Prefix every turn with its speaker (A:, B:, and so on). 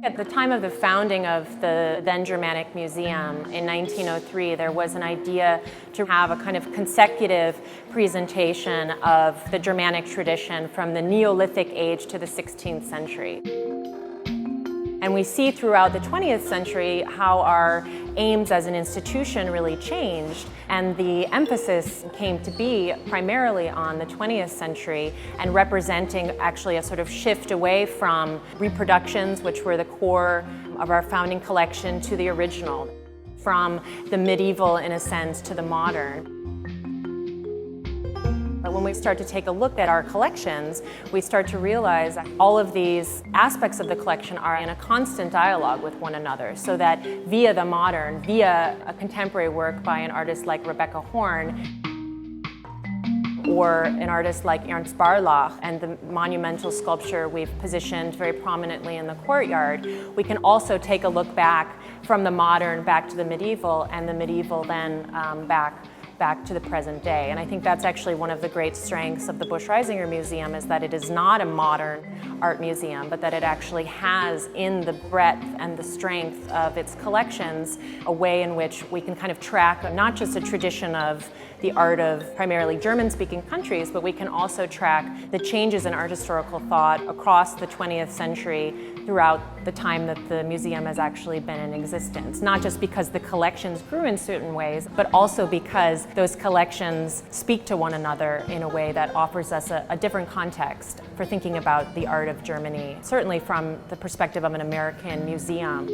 A: At the time of the founding of the then Germanic Museum in 1903, there was an idea to have a kind of consecutive presentation of the Germanic tradition from the Neolithic age to the 16th century. And we see throughout the 20th century how our aims as an institution really changed, and the emphasis came to be primarily on the 20th century and representing actually a sort of shift away from reproductions, which were the core of our founding collection, to the original, from the medieval, in a sense, to the modern. But when we start to take a look at our collections, we start to realize that all of these aspects of the collection are in a constant dialogue with one another, so that via the modern, via a contemporary work by an artist like Rebecca Horn, or an artist like Ernst Barlach, and the monumental sculpture we've positioned very prominently in the courtyard, we can also take a look back from the modern back to the medieval, and the medieval then back to the present day. And I think that's actually one of the great strengths of the Busch Reisinger Museum, is that it is not a modern art museum, but that it actually has, in the breadth and the strength of its collections, a way in which we can kind of track not just a tradition of the art of primarily German-speaking countries, but we can also track the changes in art historical thought across the 20th century throughout the time that the museum has actually been in existence. Not just because the collections grew in certain ways, but also because those collections speak to one another in a way that offers us a different context for thinking about the art of Germany, certainly from the perspective of an American museum.